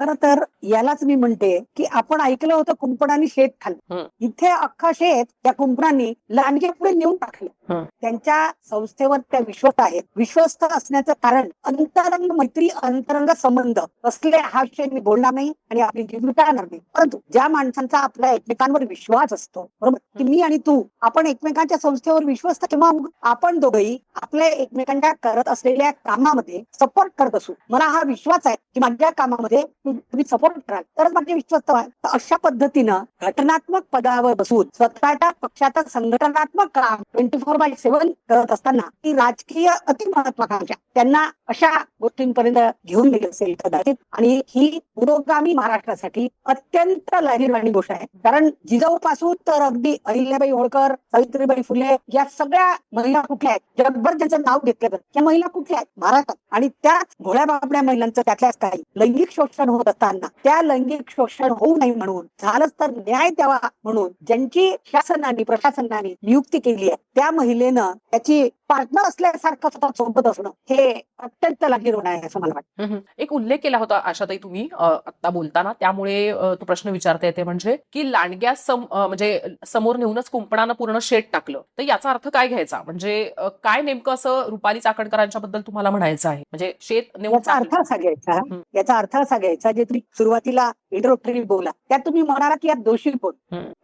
खरं तर यालाच मी म्हणते की आपण ऐकलं होतं कुंपणाने शेत खाल्लं. इथे अख्खा शेत त्या कुंपणांनी लांडगे पुढे नेऊन टाकलं. त्यांच्या संस्थेवर त्या विश्वस्त आहेत. विश्वस्त असण्याचं कारण अंतरंग मैत्री, अंतरंग संबंध असले हा विषय मी बोलणार नाही आणि आपली जीव टाळणार नाही. परंतु ज्या माणसांचा आपल्या एकमेकांवर विश्वास असतो, बरोबर, की मी आणि तू आपण एकमेकांच्या संस्थेवर विश्वस्त किंवा आपण दोघंही आपल्या एकमेकांच्या करत असलेल्या कामामध्ये सपोर्ट करत असू. मला हा विश्वास आहे की माझ्या कामामध्ये तुम्ही सपोर्ट कराल तरच माझे विश्वस्त व्हाल. तर अशा पद्धतीनं घटनात्मक पदावर बसून स्वतःच्या पक्षाचं संघटनात्मक काम 24/7 करत असताना ती राजकीय अतिमहत्वाकांक्षा त्यांना अशा गोष्टींपर्यंत घेऊन गेली असेल कदाचित. आणि ही पुरोगामी महाराष्ट्रासाठी अत्यंत लाजिरवाणी गोष्ट आहे. कारण जिजाऊ पासून तर अगदी अहिल्याबाई होळकर, सावित्रीबाई फुले या सगळ्या महिला कुठल्या आहेत, जगभर ज्यांचं नाव घेतलं त्या महिला कुठल्या आहेत महाराष्ट्रात. आणि त्या भोळ्या बाबड्या महिलांचं त्यातल्याच काही लैंगिक शोषण होत असताना त्या लैंगिक शोषण होऊ नये म्हणून, झालंच तर न्याय द्यावा म्हणून ज्यांची शासनाने प्रशासनाने नियुक्ती केली आहे त्या महिलेनं त्याची पार्टनर असल्यासारखं स्वतः सोबत असणं हे अत्यंत लाजिरवाणं आहे असं मला वाटतं. एक उल्लेख केला होता आशाताई तुम्ही आता बोलताना, त्यामुळे तो प्रश्न विचारता येते म्हणजे की लांडग्या म्हणजे समोर नेऊनच कुंपणानं पूर्ण शेत टाकलं, तर याचा अर्थ काय घ्यायचा? म्हणजे काय नेमकं असं रुपाली चाकणकरांच्या बद्दल तुम्हाला म्हणायचं आहे? म्हणजे शेत नेऊन याचा अर्थ असा घ्यायचा, याचा अर्थ असा घ्यायचा जे तुम्ही सुरुवातीला इंट्रोडक्टरी बोला त्यात तुम्ही म्हणाला की यात दोषी कोण.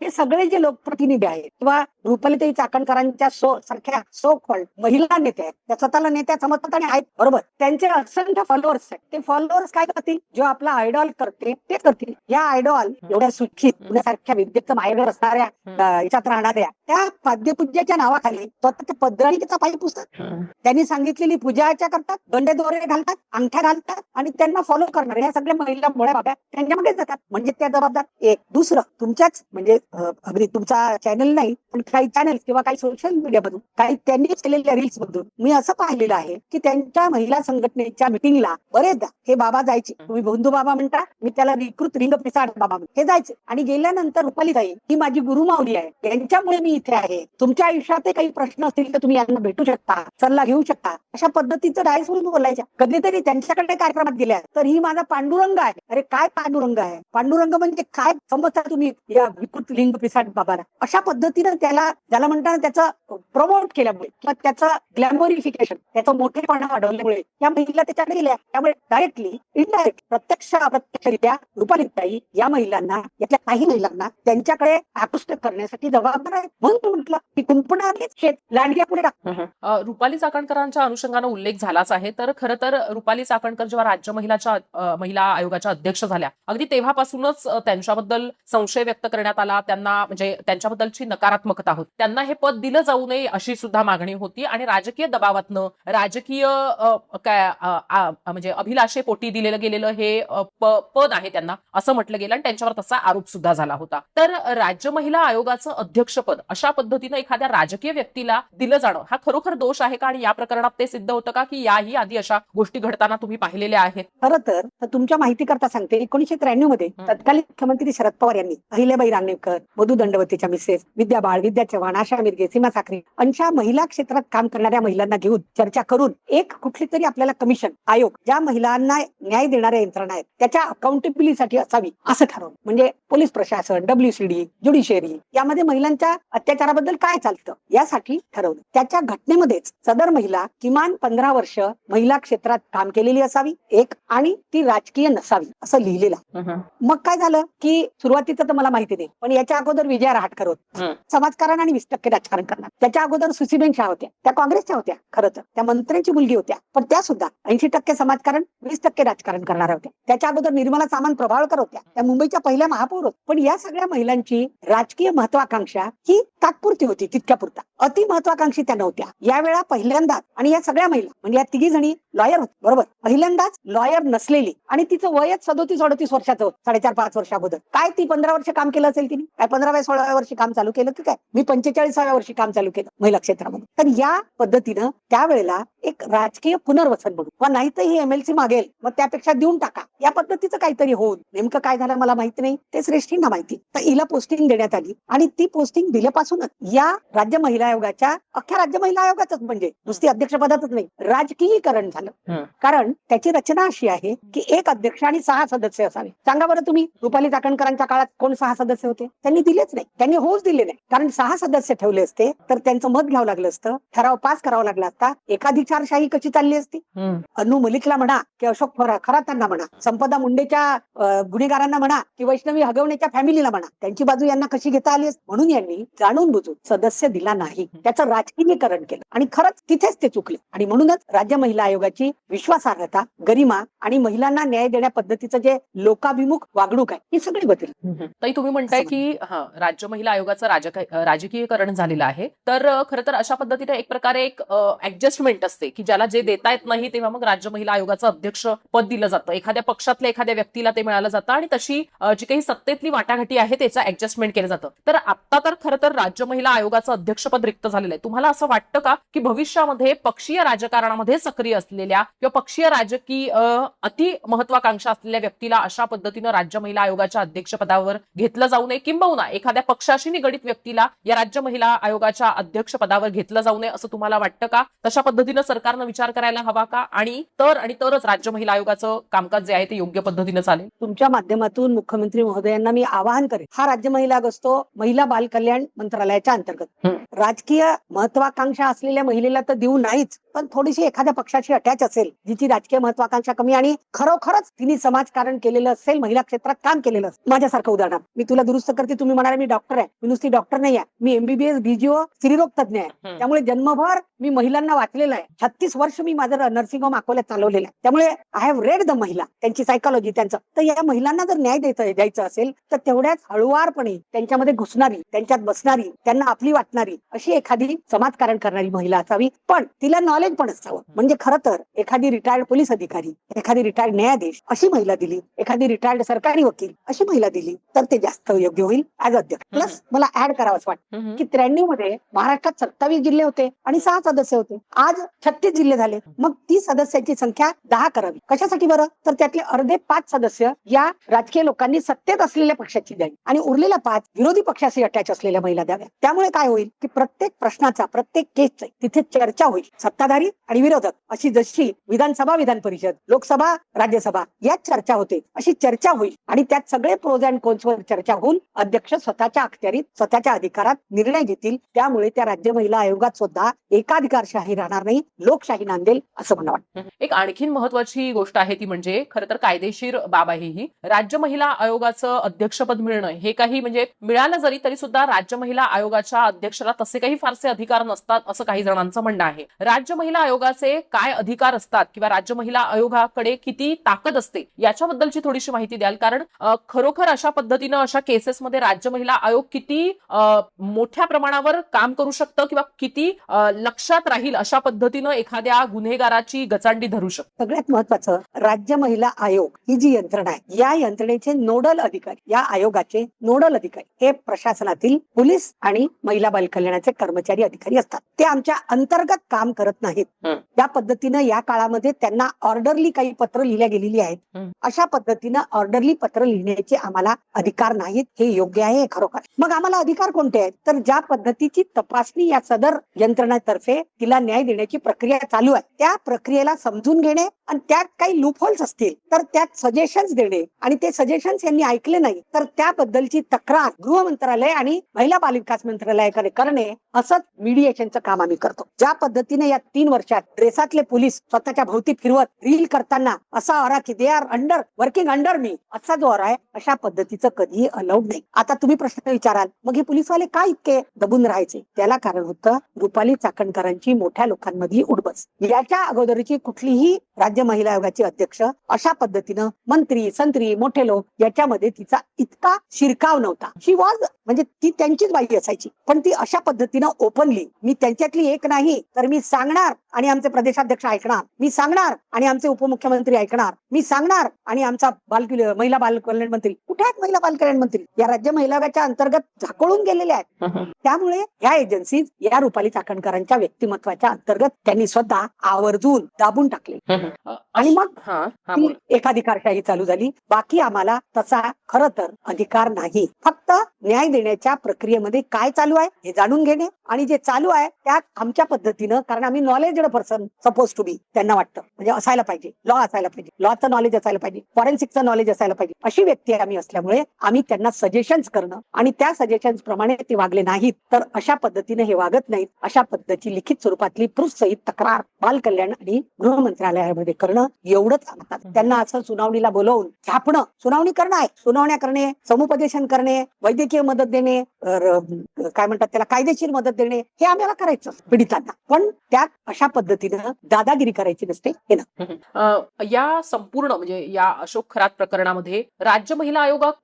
हे सगळे जे लोकप्रतिनिधी आहेत किंवा रुपालीताई चाकणकरांच्या सारख्या सो कॉल्ड महिला नेते आहेत, त्या स्वतःला नेत्या समजतात आणि आहेत, बरोबर, त्यांचे असंख्य फॉलोअर्स आहेत. ते फॉलोअर्स काय करतील? जो आपला आयडॉल करते ते करतील. या आयडॉल एवढ्या सुशिक्षित पुण्यासारख्या विद्येचं माहेर असणाऱ्या याच्यात राहणाऱ्या त्या पाद्यपूज्याच्या नावाखाली स्वतःच्या पद्धतीचा पाय पुसतात. त्यांनी सांगितलेली पूजाच्या करतात, गंडे दोरे घालतात, अंगठ्या घालतात आणि त्यांना फॉलो करणार या सगळ्या महिला मुळे बाबा त्यांच्यामध्ये जातात. म्हणजे त्या जबाबदार. एक दुसरं तुमच्याच म्हणजे अगदी तुमचा चॅनल नाही पण काही चॅनल किंवा काही सोशल मीडिया मधून काही त्यांनी केलेल्या रील्स मधून मी असं पाहिलेलं आहे की त्यांच्या महिला संघटनेच्या मिटिंगला बरेचदा हे बाबा जायचे. तुम्ही बंधू बाबा म्हणता, मी त्याला विकृत रिंग पिसाड बाबा हे जायचे. आणि गेल्यानंतर रुपालीताई ही माझी गुरुमाऊली आहे, यांच्यामुळे मी इथे आहे, तुमच्या आयुष्यात काही प्रश्न असतील तर तुम्ही यांना भेटू शकता, सल्ला घेऊ शकता, अशा पद्धतीचं डायस म्हणून बोलायच्या. कधीतरी त्यांच्याकडे कार्यक्रमात गेल्या तर ही माझा पांडुरंग आहे. अरे काय पांडुरंग आहे? पांडुरंग म्हणजे काय समजता तुम्ही या विकृत लिंग पिसाड बाबाला? अशा पद्धतीनं त्याला म्हणताना त्याचं प्रमोट केल्यामुळे किंवा त्याचं ग्लॅमोरिफिकेशन, त्याचं मोठेपणा वाढवल्यामुळे या महिला त्याच्याकडे गेल्या. त्यामुळे डायरेक्टली इनडायरेक्ट प्रत्यक्ष अप्रत्यक्षरित्या रुपालीताई या महिलांना, यातल्या काही महिलांना त्यांच्याकडे आकृष्ट करण्यासाठी जबाबदार आहे. म्हणून म्हटलं की कुंपणानेच शेत लांडग्या पुढे टाकतात. रुपाली चाकणकरांच्या अनुषंगानं उल्लेख झालाच आहे. तर खरं तर रुपाली चाकणकर जेव्हा राज्य महिला आयोगाच्या अध्यक्ष झाल्या, अगदी तेव्हापासूनच त्यांच्याबद्दल संशय व्यक्त करण्यात आला. त्यांना म्हणजे त्यांच्याबद्दलची नकारात्मकता होती. त्यांना हे पद दिलं जाऊ नये अशी सुद्धा मागणी होती आणि राजकीय दबावातनं, राजकीय म्हणजे अभिलाषेपोटी दिलेलं गेलेलं हे पद आहे त्यांना, असं म्हटलं गेलं आणि त्यांच्यावर तसा आरोप सुद्धा झाला होता. तर राज्य महिला आयोगाचं अध्यक्षपद अशा पद्धतीनं एखाद्या राजकीय व्यक्तीला दिलं जाणं हा खरोखर दोष आहे का? आणि या प्रकरणात ते सिद्ध होतं का की याही आधी अशा गोष्टी घडताना तुम्ही पाहिलेल्या आहेत? खरं तर तुमच्या माहिती करता सांगते, 1993 मध्ये तत्कालीन मुख्यमंत्री शरद पवार यांनी अहिल्याबाई रांगणेकर, मधु दंडवतीच्या मिसेस विद्या बाळ, विद्या चव्हाण, आशा मिरगे, सीमा साखरे अशा महिला क्षेत्रात काम करणाऱ्या महिलांना घेऊन चर्चा करून एक कुठली तरी आपल्याला कमिशन आयोग ज्या महिलांना न्याय देणाऱ्या यंत्रणा आहेत त्याच्या अकाउंटेबिलिटीसाठी असावी असं ठरवलं. म्हणजे पोलीस प्रशासन, WCD, ज्युडिशियरी यामध्ये महिलांच्या अत्याचाराबद्दल काय चालतं यासाठी ठरवलं. त्याच्या घटनेमध्येच सदर महिला किमान 15 वर्ष महिला क्षेत्रात काम केलेली असावी एक, आणि ती राजकीय नसावी असं लिहिलेलं. मग काय झालं की सुरुवातीचं तर मला माहिती नाही, पण याच्या अगोदर विजया रहाटकर होत्या समाजकारण आणि 20% राजकारण करणार. त्याच्या अगोदर सुसीबेन शाह होत्या, त्या काँग्रेसच्या होत्या. खरं तर त्या मंत्र्यांची मुलगी होत्या, पण त्या सुद्धा 80% समाजकारण 20% राजकारण करणाऱ्या होत्या. त्याच्या अगोदर निर्मला सामंत प्रभावळकर होत्या, त्या मुंबईच्या पहिल्या महापौर होत्या. पण या सगळ्या महिलांची राजकीय महत्वाकांक्षा ही तात्पुरती होती, तितक्यापुरता. अति महत्वाकांक्षी त्या नव्हत्या. यावेळा पहिल्यांदाच, आणि या सगळ्या महिला म्हणजे या तिघी जणी लॉयर होत्या, बरोबर, पहिल्यांदाच लॉयर नसलेली आणि तिचं वयच 37-38 वर्षाचं होतो 4.5-5 वर्ष अगोदर. काय ती 15 वर्ष काम केलं असेल तिने? काय 15व्या-16व्या वर्षी काम चालू केलं की काय? मी 45व्या वर्षी काम चालू केलं महिला क्षेत्रामध्ये. तर या पद्धतीनं त्यावेळेला एक राजकीय पुनर्वसन म्हणून व नाही तर ही एमएलसी मागेल मग त्यापेक्षा देऊन टाका या पद्धतीचं काहीतरी होऊन नेमकं काय झालं मला माहिती नाही, ते श्रेष्ठींना माहिती. तर हिला पोस्टिंग देण्यात आली आणि ती पोस्टिंग दिल्यापासूनच या राज्य महिला आयोगाच्या अख्ख्या राज्य महिला आयोगाच म्हणजे नुसती अध्यक्षपदातच नाही राजकीयीकरण झालं. कारण त्याची रचना अशी आहे की एक अध्यक्ष आणि 6 सदस्य असावे. सांगा बरं तुम्ही रुपाली चाकणकरांच्या काळात कोण 6 सदस्य होते? त्यांनी दिलेच नाही, त्यांनी होऊच दिले नाही. कारण 6 सदस्य ठेवले असते तर त्यांचं मत घ्यावं लागलं असतं, ठराव पास करावा लागला असता. एकाधिकारशाही कशी चालली असती? अनु मलिकला म्हणा की अशोक खरातांना म्हणा, संपदा मुंडेच्या गुन्हेगारांना म्हणा की वैष्णवी हगवण्याच्या फॅमिलीला म्हणा, त्यांची बाजू यांना कशी घेता आली असती? म्हणून यांनी जाणून बुजून सदस्य दिला नाही, त्याचं राजकीयीकरण केलं आणि खरंच तिथेच ते चुकले. आणि म्हणूनच राज्य महिला आयोगाची विश्वासार्हता, गरिमा आणि महिलांना न्याय देण्या पद्धतीचं जे लोकाभिमुख वागणूक आहे ही सगळी बदलली. ताई तुम्ही म्हणताय की राज्य महिला आयोगाचं राजकीयकरण झालेलं आहे. तर खरं तर अशा पद्धतीने एक प्रकारे एक ऍडजस्टमेंट असते की ज्याला जे देता येत नाही तेव्हा मग राज्य महिला आयोगाचं अध्यक्ष पद दिलं जातं. एखाद्या पक्षातल्या एखाद्या व्यक्तीला ते मिळालं जातं आणि तशी जी काही सत्तेतली वाटाघाटी आहे त्याचं ऍडजस्टमेंट केलं जातं. तर आता तर खरं तर राज्य महिला आयोगाचं अध्यक्षपद रिक्त झालेलं आहे. तुम्हाला असं वाटतं का की भविष्यामध्ये पक्षीय राजकारणामध्ये सक्रिय असलेल्या किंवा पक्षीय राजकीय अति महत्वाकांक्षा असलेल्या व्यक्तीला अशा पद्धतीनं राज्य महिला आयोगाच्या अध्यक्षपदावर घेतलं जाऊ नये, किंबहुना एखाद्या पक्षाशी निगडित व्यक्तीला या राज्य महिला आयोगाच्या अध्यक्षपदावर घेतलं जाऊ नये असं तुम्हाला वाटतं का? तशा पद्धतीनं सरकारनं विचार करायला हवा का? आणि तरच राज्य महिला आयोगाचं कामकाज जे आहे ते योग्य पद्धतीनं चालेल. तुमच्या माध्यमातून मुख्यमंत्री महोदयांना मी आवाहन करेन, हा राज्य महिला आयोग असतो महिला बाल कल्याण मंत्रालयाच्या अंतर्गत. राजकीय महत्वाकांक्षा असलेल्या महिलेला तर देऊ नाहीच, पण थोडीशी एखाद्या पक्षाची अटॅच असेल जिची राजकीय महत्वाकांक्षा कमी आणि खरोखरच तिने समाजकारण केलेलं असेल, महिला क्षेत्रात काम केलेलं असेल. माझ्यासारखं उदाहरण मी तुला दुरुस्त करते, तुम्ही म्हणाले मी डॉक्टर आहे. मी नुसती डॉक्टर नाही आहे, मी एमबीबीएस डीजीओ स्त्रीरोग तज्ञ आहे. त्यामुळे जन्मभर मी महिलांना वाचलेलं आहे. 36 वर्ष मी माझं नर्सिंग होम अकोल्यात चालवलेलं आहे. त्यामुळे आय हॅव रेड द महिला, त्यांची सायकोलॉजी त्यांचं. तर या महिलांना जर न्याय द्यायचा असेल तर तेवढ्याच हळुवारपणे त्यांच्यामध्ये घुसणारी, त्यांच्यात बसणारी, त्यांना आपली वाटणारी अशी एखादी समाजकारण करणारी महिला असावी. पण तिला नॉलेज पण असावं. म्हणजे खरं तर एखादी रिटायर्ड पोलीस अधिकारी, एखादी रिटायर्ड न्यायाधीश अशी महिला दिली, एखादी रिटायर्ड सरकारी वकील अशी महिला दिली तर ते जास्त योग्य होईल ऍज अध्यक्ष. प्लस मला ऍड करावंच वाटतं की 93 मध्ये महाराष्ट्रात 27 जिल्हे होते आणि 6 सदस्य होते. आज 36 जिल्हे झाले. मग ती सदस्यांची संख्या 10 करावी. कशासाठी बरं? तर त्यातले अर्धे 5 सदस्य या राजकीय लोकांनी सत्तेत असलेल्या पक्षाची द्यावी आणि उरलेल्या 5 विरोधी पक्षाशी अटॅच असलेल्या महिला द्याव्या. त्यामुळे काय होईल की प्रत्येक प्रश्नाचा, प्रत्येक केसचा तिथे चर्चा होईल. सत्ताधारी आणि विरोधक अशी जशी विधानसभा, विधान परिषद, लोकसभा, राज्यसभा यात चर्चा होते अशी चर्चा होईल आणि त्यात सगळे प्रोज अँड कोन्सवर चर्चा होऊन अध्यक्ष स्वतःच्या अखत्यारीत, स्वतःच्या अधिकारात निर्णय घेतील. त्यामुळे त्या राज्य महिला आयोगात सुद्धा एकाधिकारशाही राहणार नाही, लोकशाही नांदेल असं मला वाटतं. एक आणखीन महत्वाची गोष्ट आहे ती म्हणजे खरं तर कायदेशीर बाब आहे ही. राज्य महिला आयोगाचं अध्यक्षपद मिळणं हे काही म्हणजे मिळालं जरी तरी सुद्धा राज्य महिला आयोगाच्या अध्यक्षाला तसे काही फारसे अधिकार नसतात असं काही जणांचं म्हणणं आहे. राज्य महिला आयोगाचे काय अधिकार असतात किंवा राज्य महिला आयोगाकडे किती ताकद असते याच्याबद्दलची थोडीशी माहिती द्याल? कारण खरोखर अशा पद्धतीनं अशा केसेसमध्ये राज्य महिला आयोग किती मोठ्या प्रमाणावर काम करू शकतं किंवा किती लक्षात राहील अशा पद्धतीनं एखाद्या गुन्हेगाराची गचांडी धरू शकतं? सगळ्यात महत्वाचं, राज्य महिला आयोग ही जी यंत्रणा आहे या यंत्रणेचे नोडल अधिकारी, या आयोगाचे नोडल अधिकारी हे प्रशासनातील पोलीस आणि महिला बाल कल्याणाचे कर्मचारी अधिकारी असतात. ते आमच्या अंतर्गत काम करत नाहीत. त्या पद्धतीनं या काळामध्ये त्यांना ऑर्डरली काही पत्र लिहिल्या गेलेली आहेत. अशा पद्धतीनं ऑर्डरली पत्र लिहिण्याचे आम्हाला अधिकार नाहीत. हे योग्य आहे खरोखर. मग आम्हाला अधिकार कोणते आहेत? तर ज्या पद्धतीची तपासणी या सदर यंत्रणेतर्फे तिला न्याय देण्याची प्रक्रिया चालू आहे त्या प्रक्रियेला समजून घेणे आणि त्यात काही लूपहोल्स असतील तर त्यात सजेशन्स देणे आणि ते सजेशन्स यांनी ऐकले नाही तर त्याबद्दलची तक्रार गृह मंत्रालय आणि महिला बाल विकास मंत्रालयाकडे करणे असंच मीडिएशनचं काम आम्ही करतो. ज्या पद्धतीने या 3 वर्षात ड्रेसातले पोलीस स्वतःच्या भोवती फिरवत रील करताना असा ऑरा की दे आर वर्किंग अंडर मी असा जो ऑरा आहे अशा पद्धतीचं कधीही अलाउड नाही. आता तुम्ही प्रश्न विचाराल मग हे पोलीसवाले का इतके दबून राहायचे? त्याला कारण होतं रुपाली चाकणकरांची मोठ्या लोकांमधली उडबस. याच्या अगोदरची कुठलीही राज्य महिला आयोगाची अध्यक्ष अशा पद्धतीनं मंत्री, संत्री, मोठे लोक याच्यामध्ये तिचा इतका शिरकाव नव्हता. शी वॉज म्हणजे ती त्यांचीच बाई असायची पण ती अशा पद्धतीनं ओपनली मी त्यांच्यातली एक नाही तर मी सांगणार आणि आमचे प्रदेशाध्यक्ष ऐकणार, मी सांगणार आणि आमचे उपमुख्यमंत्री ऐकणार, मी सांगणार आणि आमचा बाल महिला बाल कल्याण मंत्री कुठे आहेत? महिला बाल कल्याण मंत्री या राज्य महिला आयोगाच्या अंतर्गत झाकोळून गेलेल्या आहेत. त्यामुळे या एजन्सीज या रुपाली चाकणकरांच्या व्यक्तिमत्वाच्या अंतर्गत त्यांनी स्वतः आवर्जून दाबून टाकले आणि मग ती एकाधिकारशाही चालू झाली. बाकी आम्हाला तसा खरं तर अधिकार नाही. फक्त न्याय देण्याच्या प्रक्रियेमध्ये काय चालू आहे हे जाणून घेणे आणि जे चालू आहे त्यात आमच्या पद्धतीनं, कारण आम्ही knowledge person suppose to be, त्यांना वाटतं म्हणजे असायला पाहिजे, लॉ असायला पाहिजे, लॉचं नॉलेज असायला पाहिजे, फॉरेन्सिकचं नॉलेज असायला पाहिजे, अशी व्यक्ती आम्ही असल्यामुळे आम्ही त्यांना सजेशन्स करणं आणि त्या सजेशन्स प्रमाणे ते वागले नाहीत तर अशा पद्धतीने हे वागत नाहीत अशा पद्धतीची लिखित स्वरूपातली प्रूफ सहित तक्रार बाल कल्याण आणि गृह मंत्रालयामध्ये करणं एवढंच सांगतात. त्यांना असं सुनावणीला बोलवून झापणं, सुनावणी करणं आहे, सुनावण्या करणे, समुपदेशन करणे, वैद्यकीय मदत देणे, काय म्हणतात त्याला, कायदेशीर मदत देणे, हे आम्हाला करायचं पीडितांना. पण त्यात अशा पद्धतीनं दादागिरी करायची नसते हे ना. या संपूर्ण म्हणजे या अशोक खरात प्रकरणामध्ये राज्य महिला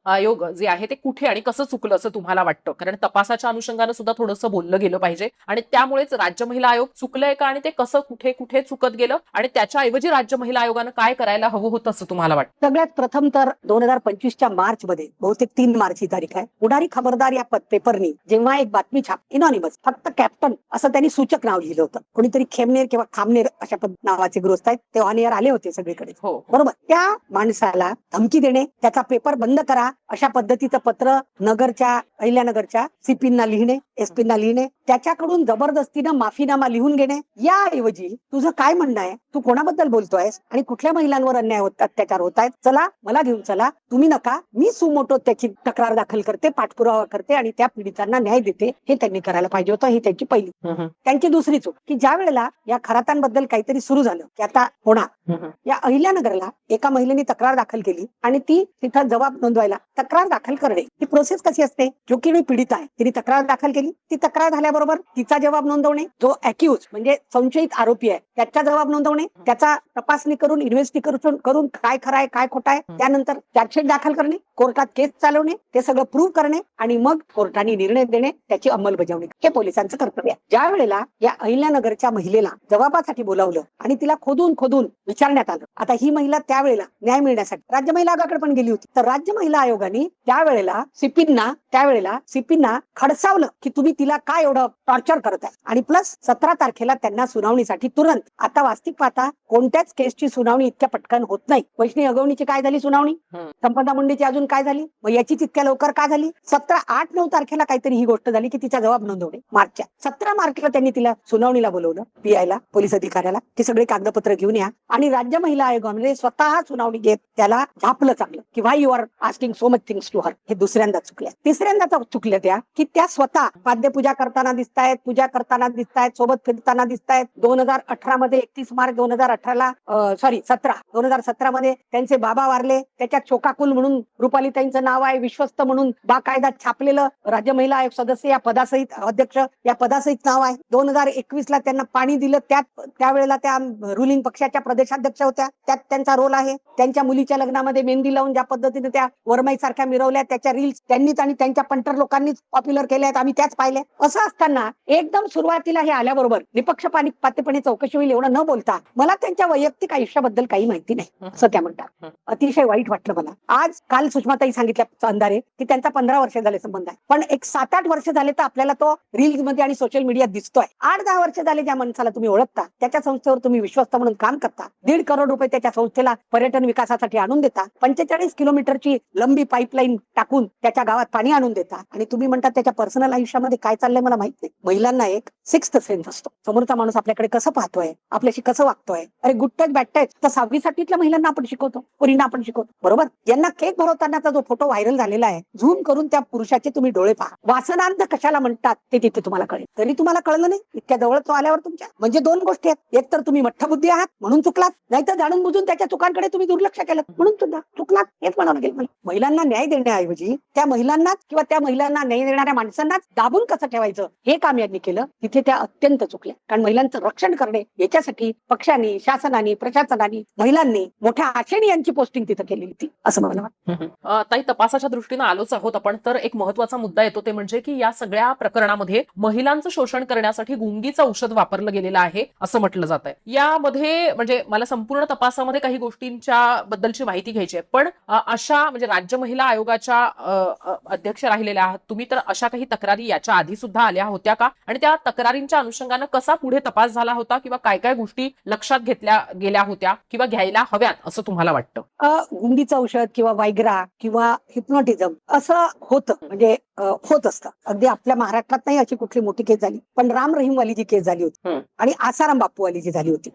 आयोग जे आहे ते कुठे आणि कसं चुकलं असं तुम्हाला वाटतं? कारण तपासाच्या अनुषंगानं सुद्धा थोडंसं बोललं गेलं पाहिजे आणि त्यामुळेच राज्य महिला आयोग चुकलंय का आणि ते कसं कुठे चुकत गेलं आणि त्याच्याऐवजी राज्य महिला आयोगानं काय करायला हवं होतं असं तुम्हाला वाटतं? सगळ्यात प्रथम तर 2025च्या मार्च मध्ये, बहुतेक 3 मार्च ही तारीख आहे, पुढारी खबरदार या पेपरनी जेव्हा एक बातमी छाप, इनॉनिमस, फक्त कॅप्टन असं त्यांनी सूचक नाव लिहिलं होतं. कोणीतरी खेमनेर किंवा खामनेर अशा नावाचे गृहस्थ आहेत, ते ऑन एअर आले होते सगळीकडे, बरोबर. त्या माणसाला धमकी देणे, त्याचा पेपर बंद करा अशा पद्धतीचं पत्र नगरच्या, अहिल्यानगरच्या सीपींना लिहिणे, एसपींना लिहिणे, त्याच्याकडून जबरदस्तीनं माफीनामा लिहून घेणे. याऐवजी तुझं काय म्हणणं आहे, तू कोणाबद्दल बोलतोयस आणि कुठल्या महिलांवर अन्याय अत्याचार होत आहेत, चला मला घेऊन चला, तुम्ही नका, मी सुमोटो त्याची तक्रार दाखल करते, पाठपुरावा करते आणि त्या पीडितांना न्याय देते, हे त्यांनी करायला पाहिजे होतं. ही त्यांची पहिली. त्यांची दुसरी चूक की ज्या वेळेला या खरातांबद्दल काहीतरी सुरू झालं की आता होणार, या अहिल्यानगरला एका महिलेने तक्रार दाखल केली आणि ती तिथं जबाब नोंदवायला तक्रार दाखल करणे ही प्रोसेस कशी असते, जो की पीडित आहे तिने तक्रार दाखल केली, ती तक्रार झाल्याबरोबर तिचा जबाब नोंदवणे, जो अॅक्युज म्हणजे संशयित आरोपी आहे त्याचा जबाब नोंदवणे, त्याचा तपासणी करून इन्व्हेस्टिगेशन करून काय खरं आहे काय खोटं आहे, त्यानंतर चार्जशीट दाखल करणे, कोर्टात केस चालवणे, ते सगळं प्रूव्ह करणे आणि मग कोर्टाने निर्णय देणे, त्याची अंमलबजावणी, हे पोलिसांचं कर्तव्य आहे. ज्या वेळेला या अहिल्यानगरच्या महिलेला जबाबासाठी बोलावलं आणि तिला खोदून विचारण्यात आलं, आता ही महिला त्यावेळेला न्याय मिळण्यासाठी राज्य महिला आयोगाकडे पण गेली होती, तर राज्य महिला आयोगाने त्यावेळेला सीपींना खडसावलं की तुम्ही तिला काय एवढं टॉर्चर करत आहे आणि प्लस 17 तारखेला त्यांना सुनावणीसाठी तुरंत, आता वास्तविक पाहता कोणत्याच केसची सुनावणी इतक्या पटकन होत नाही. वैष्णवी अगवणीची काय झाली सुनावणी, संपदा मुंडेची अजून काय झाली, मग याची तितक्या लवकर का झाली? 8-9 तारखेला काहीतरी ही गोष्ट झाली की तिचा जबाब नोंदवणे. मार्चच्या 17 मार्चला त्यांनी तिला सुनावणीला बोलवलं, पीआयला, पोलीस अधिकाऱ्याला, ते सगळे कागदपत्र घेऊन या आणि राज्य महिला आयोगामध्ये स्वतः सुनावणी घेत त्याला झापलं चांगलं की why you are asking so much things to her. हे दुसऱ्यांदा चुकल्या. तिसऱ्यांदा चुकल्या त्या की त्या स्वतः पाद्यपूजा करताना दिसतायत, पूजा करताना दिसतायत, सोबत फिरताना दिसतायत. 2018 मध्ये 31 मार्च 2017 मध्ये त्यांचे बाबा वारले, त्याच्यात शोकाकुल म्हणून रुपालीताईंचं नाव आहे, विश्वस्त म्हणून बाकायदा छापलेलं राज्य महिला आयोग सदस्य या पदासहित, अध्यक्ष या पदासहित नाव आहे. 2021 ला त्यांना पाणी दिलं, त्यावेळेला त्या रुलिंग पक्षाच्या प्रदेशाध्यक्ष होत्या, त्यात त्यांचा रोल आहे. त्यांच्या मुलीच्या लग्नामध्ये मेहंदी लावून ज्या पद्धतीने त्या वरमाई सारख्या मिरवल्या, त्याच्या रील्स त्यांनीच आणि त्यांच्या पंटर लोकांनीच पॉप्युलर केल्या आहेत, आम्ही त्याच पाहिल्या. असं असताना एकदम सुरुवातीला हे आल्याबरोबर निपक्षपातीपणे चौकशी होईल एवढं न बोलता, मला त्यांच्या वैयक्तिक आयुष्याबद्दल काही माहिती नाही असं त्या म्हणतात. अतिशय वाईट वाटलं मला. काल सुषमाताई सांगितल्या अंधारे की त्यांचा 15 वर्ष झाले संबंध आहे, पण एक 7-8 वर्ष झाले तर आपल्याला तो रील्स मध्ये आणि सोशल मीडियात दिसतोय. 8-10 वर्ष झाले ज्या माणसाला तुम्ही ओळखता, त्याच्या संस्थेवर तुम्ही विश्वस्त म्हणून काम करता, 1.5 करोड रुपये त्याच्या संस्थेला पर्यटन विकासासाठी आणून देता, 45 किलोमीटरची लंबी पाईपलाईन टाकून त्याच्या गावात पाणी आणून देता आणि तुम्ही म्हणता त्याच्या पर्सनल आयुष्यामध्ये काय चाललंय मला माहित नाही. महिलांना एक 6th सेन्स असतो, समोरचा माणूस आपल्याकडे कसं पाहतोय, आपल्याशी कसं वागतोय. अरे गुड टच बॅड टच तर 6वी 7वीतल्या महिलांना आपण शिकवतो, पोरींना आपण शिकवतो, बरोबर. यांना केक भरवतानाचा जो फोटो व्हायरल झालेला आहे, झूम करून त्या पुरुषाचे तुम्ही डोळे पहा, वासनांत कशाला म्हणतात ते तिथे तुम्हाला कळेल. तरी तुम्हाला कळलं नाही इतक्या जवळ तो आल्यावर तुमच्या. म्हणजे 2 गोष्टी आहेत, एक तर तुम्ही मठ्ठबुद्धी आहात म्हणून चुकलात, नाहीतर जाणून बुजून त्याच्या चुकांकडे तुम्ही दुर्लक्ष केलं म्हणून सुद्धा चुकलात, हेच म्हणावं लागेल मला. महिलांना न्याय देण्याऐवजी त्या महिलांनाच किंवा त्या महिलांना न्याय देणाऱ्या माणसांनाच दाबून दाबून कसं ठेवायचं हे काम यांनी केलं, तिथे त्या अत्यंत चुकल्या. कारण महिलांचं रक्षण करणे याच्यासाठी पक्षांनी, शासनाने, प्रशासनाने, महिलांनी मोठ्या आशेने यांची पोस्टिंग तिथे केली होती असं मला वाटतं. ताई, तपासाच्या दृष्टीनं आलोच आहोत आपण, तर एक महत्वाचा मुद्दा येतो ते म्हणजे की या सगळ्या प्रकरणामध्ये महिलांचं शोषण करण्यासाठी गुंगीचं औषध वापरलं गेलेलं आहे असं म्हटलं जात आहे. यामध्ये म्हणजे मला संपूर्ण तपासामध्ये काही गोष्टींच्या बद्दलची माहिती घ्यायची आहे, पण अशा म्हणजे राज्य महिला आयोगाच्या अध्यक्ष राहिलेल्या आहात तुम्ही, तर अशा काही तक्रारी याच्या आधी सुद्धा आल्या होत्या का, आणि त्या तक्रारींच्या अनुषंगानं कसा पुढे तपास झाला होता, किंवा काय काय गोष्टी लक्षात घेतल्या गेल्या होत्या किंवा घ्यायला हव्यात असं तुम्हाला वाटतं? गुंगीचं औषध किंवा वायग्रा किंवा हिप्नोटिझम असं होतं, म्हणजे होत असतं. अगदी आपल्या महाराष्ट्रात नाही अशी कुठली मोठी केस झाली, पण राम रहीमवाली जी केस झाली होती आणि आसाराम बापूवाली जी झाली होती,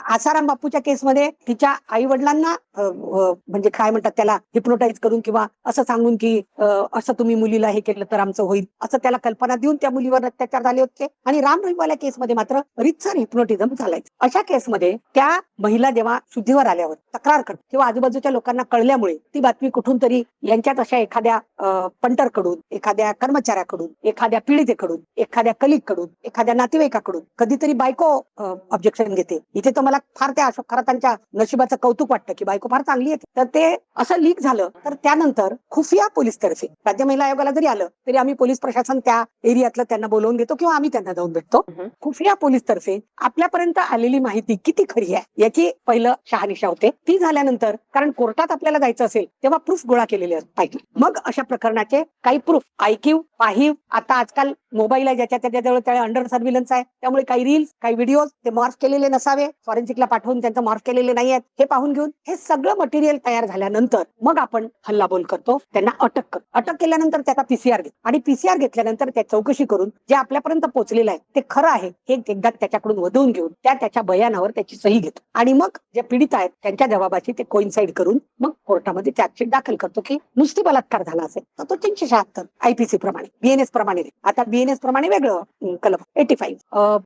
आसाराम बापूच्या केसमध्ये तिच्या आई वडिलांना म्हणजे काय म्हणतात त्याला, हिप्नोटाईज करून किंवा असं सांगून की असं तुम्ही मुलीला हे केलं तर आमचं होईल असं त्याला कल्पना देऊन त्या मुलीवर अत्याचार झाले होते. आणि राम रहीमवाल्या केसमध्ये मात्र रितसर हिप्नोटिझम चालायचं. अशा केसमध्ये त्या महिला जेव्हा शुद्धीवर आल्यावर तक्रार करतात किंवा आजूबाजूच्या लोकांना कळल्यामुळे ती बातमी कुठून तरी यांच्यात अशा एखाद्या पंटरकडून, एखाद्या कर्मचाऱ्याकडून, एखाद्या पीडितेकडून, एखाद्या कलीगकडून, एखाद्या नातेवाईकाकडून, कधीतरी बायको ऑब्जेक्शन घेते. इथे तर मला फार त्या अशोक खरातांच्या नशिबाचं कौतुक वाटतं की बायको फार चांगली आहे. तर ते असं लीक झालं तर त्यानंतर खुफिया पोलीस तर्फे, राज्य महिला आयोगाला जरी आलं तरी आम्ही पोलीस प्रशासन त्या एरियातलं त्यांना बोलवून घेतो किंवा आम्ही त्यांना जाऊन भेटतो. खुफिया पोलीस तर्फे आपल्यापर्यंत आलेली माहिती किती खरी आहे याची पहिलं शहानिशा होते. ती झाल्यानंतर, कारण कोर्टात आपल्याला जायचं असेल तेव्हा प्रूफ गोळा केलेले पाहिजे. मग अशा प्रकरणाचे काही प्रूफ, आयक्यू, पाहिव, आता आजकाल मोबाईल आहे ज्याच्या त्याच्याजवळ त्या अंडर सर्व्हिलन्स आहे, त्यामुळे काही रील्स, काही व्हिडिओ ते मॉर्फ केलेले नसावे, फॉरेन्सिकला पाठवून त्यांचं मॉर्फ केलेले नाही आहेत हे पाहून घेऊन हे सगळं मटेरियल तयार झाल्यानंतर मग आपण हल्लाबोल करतो, त्यांना अटक करतो. अटक केल्यानंतर त्याचा पीसीआर घेतो आणि पीसीआर घेतल्यानंतर त्या चौकशी करून जे आपल्यापर्यंत पोहोचलेलं आहे ते खरं आहे हे एकदा त्याच्याकडून वधवून घेऊन त्याच्या बयानावर त्याची सही घेतो आणि मग जे पीडित आहेत त्यांच्या जबाबाची ते कोइन्साइड करून मग कोर्टामध्ये चार्जशीट दाखल करतो की नुसती बलात्कार झाला असेल तर तो 376 आयपीसी प्रमाणे, बीएनएस प्रमाणे, आता बीएनएस प्रमाणे वेगळं कलम 85,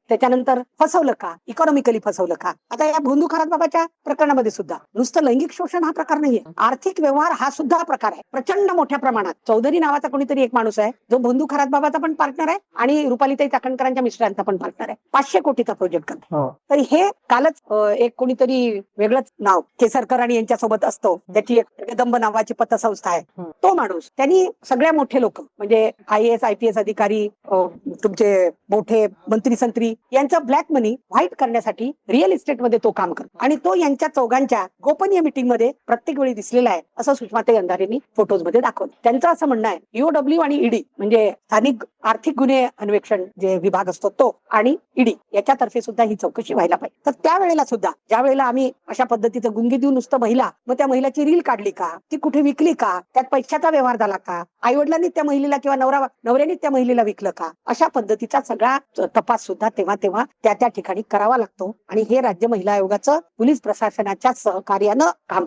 त्याच्यानंतर फसवलं का, इकॉनॉमिकली फसवलं का. आता या भोंदू खरातबाबाच्या प्रकरणामध्ये सुद्धा नुसतं लैंगिक शोषण हा प्रकार नाहीये, आर्थिक व्यवहार हा सुद्धा प्रकार आहे प्रचंड मोठ्या प्रमाणात. चौधरी नावाचा कोणीतरी एक माणूस आहे जो भोंदू खरातबाबाचा पण पार्टनर आहे आणि रुपालीताई चाकणकरांच्या मिस्टरांचा पण पार्टनर आहे. 500 कोटीचा प्रोजेक्ट करतो. तर हे कालच एक कोणीतरी वेगळंच नाव केसरकर आणि यांच्यासोबत असतो, त्याची एक जगदंब नावाची पतसंस्था आहे, तो माणूस त्यांनी सगळ्या मोठे लोक म्हणजे IAS IPS अधिकारी, तुमचे मोठे मंत्री संत्री यांचं ब्लॅक मनी व्हाईट करण्यासाठी रिअल इस्टेटमध्ये तो काम करतो आणि तो यांच्या चौघांच्या गोपनीय मीटिंग मध्ये प्रत्येक वेळी दिसलेला आहे असं सुषमाताई अंधारेंनी फोटोज मध्ये दाखवलं. त्यांचं असं म्हणणं आहे EOW आणि ईडी म्हणजे स्थानिक आर्थिक गुन्हे अन्वेषण जे विभाग असतो तो आणि ईडी याच्यातर्फे सुद्धा ही चौकशी व्हायला पाहिजे. तर त्यावेळेला सुद्धा ज्या वेळेला आम्ही अशा पद्धतीचं गुंगी देऊन नुसतं महिला, मग त्या महिलाची रील काढली का, ती कुठे विकली का, त्यात पैशाचा व्यवहार झाला का, आई वडिलांनी त्या महिलेला किंवा नवऱ्याने त्या महिलेला विकलं का, अशा पद्धतीचा सगळा तपास सुद्धा तेव्हा त्या ठिकाणी करावा लागतो आणि हे राज्य महिला आयोगाचं पोलीस प्रशासनाच्या सहकार्यानं काम.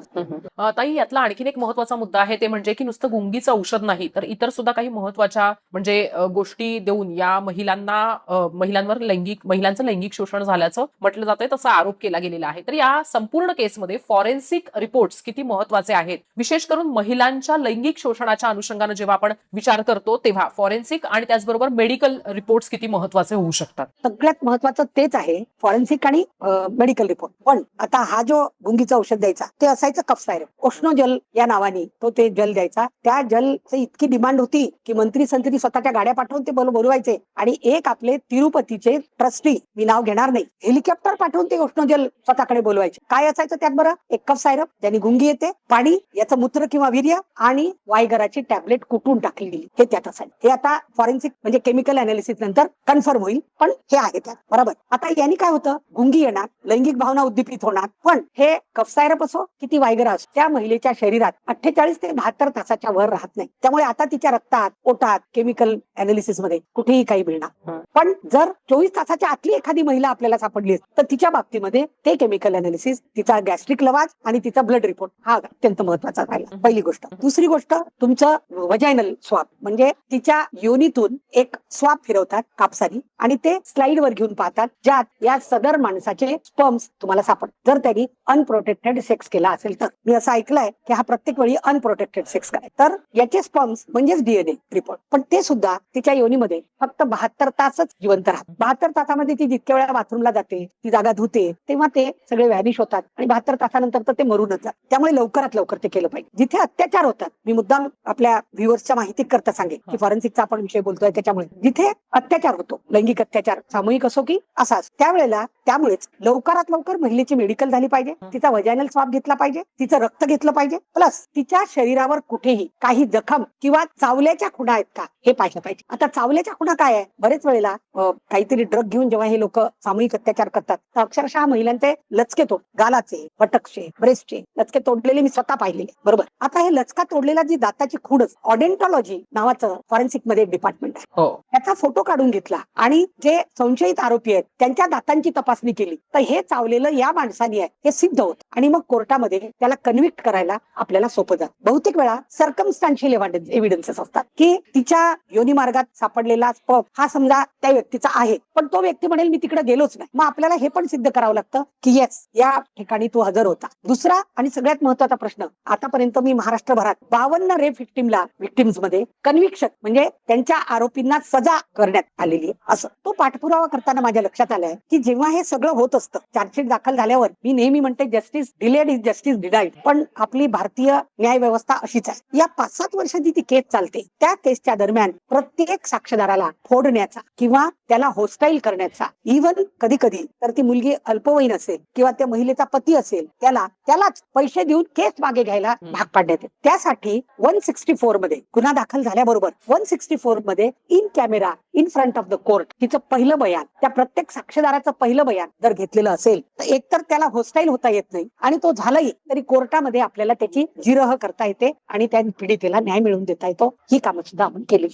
ताई, यातला आणखीन एक महत्वाचा मुद्दा आहे ते म्हणजे की नुसतं गुंगीचं औषध नाही तर इतर सुद्धा काही महत्वाच्या म्हणजे गोष्टी देऊन या महिलांवर महिलांचं लैंगिक शोषण झाल्याचं म्हटलं जातंय, तसा आरोप केला गेलेला आहे. तर या संपूर्ण केसमध्ये फॉरेन्सिक रिपोर्ट्स किती महत्वाचे आहेत, विशेष करून महिलांच्या लैंगिक शोषणाच्या अनुषंगाने जेव्हा आपण विचार करतो तेव्हा फॉरेन्सिक आणि त्याचबरोबर मेडिकल रिपोर्ट्स किती महत्वाचे होऊ शकतात? सगळ्यात महत्वाचं तेच आहे, फॉरेन्सिक आणि मेडिकल रिपोर्ट. पण आता हा जो गुंगीचं औषध द्यायचा ते असायचं कफ सायरप, ओष्णोजल या नावाने तो ते जल द्यायचा. त्या जलची इतकी डिमांड होती की मंत्री संत्री स्वतःच्या गाड्या पाठवून ते बोलवायचे आणि एक आपले तिरुपतीचे ट्रस्टी, मी नाव घेणार नाही, हेलिकॉप्टर पाठवून ते उष्णजल स्वतःकडे बोलवायचे. काय असायचं त्यात बरं, एक कफ सायरप ज्याने गुंगी येते, पाणी, याचं मूत्र किंवा वीर्य आणि वायगराची टॅबलेट कुटून टाकली गेली, हे त्यात असायचं. हे आता फॉरेन्सिक म्हणजे केमिकल अनालिसिस नंतर कन्फर्म होईल, पण हे आहे त्यात बरोबर. आता यांनी काय होतं, गुंगी येणार, लैंगिक भावना उद्दीपित होणार, पण हे कफ सायरप असो किती वायगरा असो त्या महिलेच्या शरीरात 48 ते 72 तासाच्या वर राहत नाही. त्यामुळे आता तिच्या रक्तात, पोटात केमिकल अनालिसिस मध्ये कुठेही काही मिळणार. पण जर 24 तासाच्या आतली एखादी महिला आपल्याला सापडली तर तिच्या बाबतीमध्ये ते केमिकल अनालिसिस, तिचा गॅस्ट्रिक लवाज आणि तिचा ब्लड रिपोर्ट हा अत्यंत महत्वाचा राहिला, पहिली गोष्ट. दुसरी गोष्ट, तुमचं वजायनल स्वाब म्हणजे तिच्या योनीतून एक एक स्वाब फिरवतात कापसानी आणि ते स्लाइड वर घेऊन पाहतात, ज्यात या सदर माणसाचे स्पर्म्स तुम्हाला सापडतात जर त्यांनी अनप्रोटेक्टेड सेक्स केला असेल तर. मी असं ऐकलंय की हा प्रत्येक वेळी अनप्रोटेक्टेड सेक्स कराय, तर याचे स्पर्म्स म्हणजेच डीएनए रिपोर्ट, पण ते सुद्धा तिच्या योनीमध्ये फक्त 72 तासच जिवंत राहतात. 72 तासामध्ये ती जितक्या वेळा बाथरूमला जाते, ती जागा धुते, तेव्हा ते सगळे व्हॅनिश होतात आणि 72 तासानंतर तर ते मरूनच जातात. त्यामुळे लवकरात लवकर ते केलं पाहिजे. जिथे अत्याचार होतात, मी मुद्दाम आपल्या व्ह्युअर्सच्या माहिती करता सांगेन की फॉरेन्सिकचा आपण विषय बोलतोय त्याच्यामुळे, जिथे अत्याचार होतो, लैंगिक अत्याचार सामूहिक असो की असाच, त्यामुळेच लवकरात लवकर महिलेची मेडिकल झाली पाहिजे, तिचा वजायनल स्वाब घेतला पाहिजे, तिचं रक्त घेतलं पाहिजे, प्लस तिच्या शरीरावर कुठेही काही जखम किंवा चावल्याच्या खुणा आहेत का हे पाहिलं पाहिजे. आता चावल्याच्या खुणा काय आहे, बरेच वेळेला काहीतरी ड्रग घेऊन जेव्हा हे लोक सामूहिक अत्याचार करतात तर अक्षरशः महिलांचे लचके तोड, गालाचे, बटकचे, ब्रेस्टचे लचके तोडलेले मी स्वतः पाहिलेले. बरोबर. आता हे लचका तोडलेला जी दाताची खूणच, ऑडेंटॉलॉजी नावाचं फॉरेन्सिक मध्ये डिपार्टमेंट आहे, त्याचा फोटो काढून घेतला आणि जे संशयित आरोपी आहेत त्यांच्या दातांची तपासणी केली तर हे चावलेलं या माणसाने आहे हे सिद्ध होत आणि मग कोर्टामध्ये त्याला कन्व्हिक्ट करायला आपल्याला सोपं जात. बहुतेक वेळा सर्कमस्टान्शियल एव्हिडन्सेस असतात की तिच्या योनी मार्गात सापडलेला स्पर्म हा समजा त्या व्यक्तीचा आहे, पण तो व्यक्ती म्हणेल मी तिकडे गेलोच नाही, मग आपल्याला हे पण सिद्ध करावं लागतं की येस या ठिकाणी तो हजर होता. दुसरा आणि सगळ्यात महत्वाचा प्रश्न, आतापर्यंत मी महाराष्ट्रभरात 52 रेप विक्टिम्स मध्ये कन्व्हिक्शन म्हणजे त्यांच्या आरोपींना सजा करण्यात आलेली आहे. असं तो पाठपुरावा करताना माझ्या लक्षात आलंय की जेव्हा हे सगळं होत असतं, चार्जशीट दाखल झाल्यावर मी नेहमी म्हणते justice delayed is justice denied, पण आपली भारतीय न्याय व्यवस्था अशीच आहे. या 5-7 वर्षांची ती केस चालते, त्या केसच्या दरम्यान प्रत्येक साक्षीदाराला फोडण्याचा किंवा त्याला होस्टाईल करण्याचा, इव्हन कधी कधी तर ती मुलगी अल्पवयीन असेल किंवा त्या महिलेचा पती असेल त्यालाच पैसे देऊन केस मागे घ्यायला भाग पाडण्यात येते. त्यासाठी 164 मध्ये गुन्हा दाखल झाल्याबरोबर 164 मध्ये in camera in front of the court तिचं पहिलं बयान, त्या प्रत्येक साक्षीदाराचं पहिलं बयान जर घेतलेलं असेल तर एकतर त्याला होस्टाईल होता येत नाही आणि तो झालाही तरी कोर्टामध्ये आपल्याला त्याची जिरह करता येते आणि त्या पीडितेला न्याय मिळवून देता येतो. ही कामं सुद्धा आपण केली.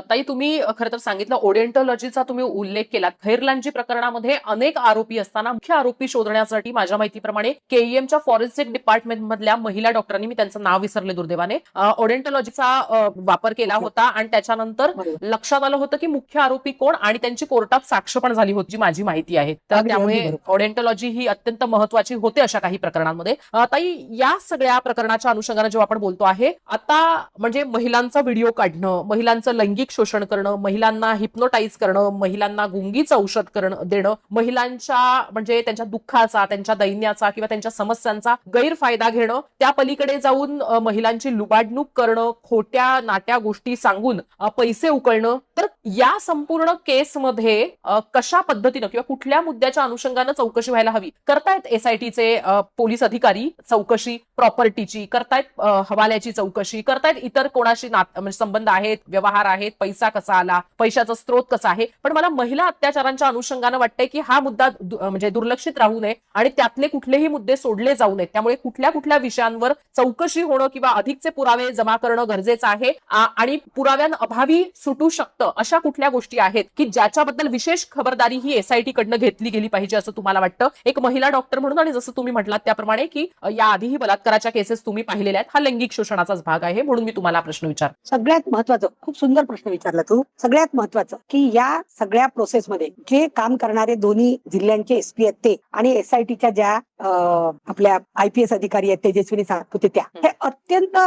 ताई, तुम्ही खरं तर सांगितलं, ओरिएंटॉलॉजीचा तुम्ही उल्लेख केला. खैरलांजी प्रकरणामध्ये अनेक आरोपी असताना मुख्य आरोपी शोधण्यासाठी माझ्या माहितीप्रमाणे केईएमच्या फॉरेन्सिक डिपार्टमेंट मधल्या महिला डॉक्टरांनी, मी त्यांचं नाव विसरले दुर्दैवाने, ओरिएंटॉलॉजीचा वापर केला होता आणि त्याच्यानंतर लक्षात आलं होतं की मुख्य आरोपी कोण आणि त्यांची कोर्टात साक्ष पण झाली होती, जी माझी माहिती आहे. तर त्यामुळे ओरिएंटॉलॉजी ही अत्यंत महत्वाची होते अशा काही प्रकरणांमध्ये. ताई, या सगळ्या प्रकरणाच्या अनुषंगाने जेव्हा आपण बोलतो आहे आता, म्हणजे महिलांचा व्हिडिओ काढणं, महिलांचं लैंगिक शोषण करणं, महिलांना हिप्नोटाईज करणं, महिलांना गुंगीचं औषध देणं, महिलांच्या म्हणजे त्यांच्या दुःखाचा, त्यांच्या दैन्याचा किंवा त्यांच्या समस्यांचा गैरफायदा घेणं, त्या पलीकडे जाऊन महिलांची लुबाडणूक करणं, खोट्या नाट्या गोष्टी सांगून पैसे उकळणं, तर या संपूर्ण केसमध्ये कशा पद्धतीनं किंवा कुठल्या मुद्द्याच्या अनुषंगानं चौकशी व्हायला हवी? करतायत एसआयटीचे पोलीस अधिकारी चौकशी, प्रॉपर्टीची करतायत, हवाल्याची चौकशी करतायत, इतर कोणाशी म्हणजे संबंध आहेत, व्यवहार आहेत, पैसा कसा आला, पैशाचा स्रोत कसा आहे, पण मला महिला अत्याचारांच्या अनुषंगानं वाटतंय की हा मुद्दा म्हणजे दुर्लक्षित राहू नये आणि त्यातले कुठलेही मुद्दे सोडले जाऊ नयेत. त्यामुळे कुठल्या कुठल्या विषयांवर चौकशी होणं किंवा अधिकचे पुरावे जमा करणं गरजेचं आहे आणि पुराव्यांअभावी सुटू शकतं अशा कुठल्या गोष्टी आहेत की ज्याच्याबद्दल विशेष खबरदारी ही एसआयटी कडनं घेतली गेली पाहिजे असं तुम्हाला वाटतं, एक महिला डॉक्टर म्हणून? आणि जसं तुम्ही म्हटलात त्याप्रमाणे की याआधीही बलात्काराच्या केसेस तुम्ही पाहिलेल्या आहेत, हा लैंगिक शोषणाचाच भाग आहे, म्हणून मी तुम्हाला प्रश्न विचार. सगळ्यात महत्वाचं, खूप सुंदर प्रश्न विचारला तू. सगळ्यात महत्वाचं की या सगळ्या प्रोसेसमध्ये जे काम करणारे दोन्ही जिल्ह्यांचे एसपी आहेत ते आणि एसआयटीच्या ज्या आपल्या आयपीएस अधिकारी आहेत तेजस्विनी सातपुते, त्या हे अत्यंत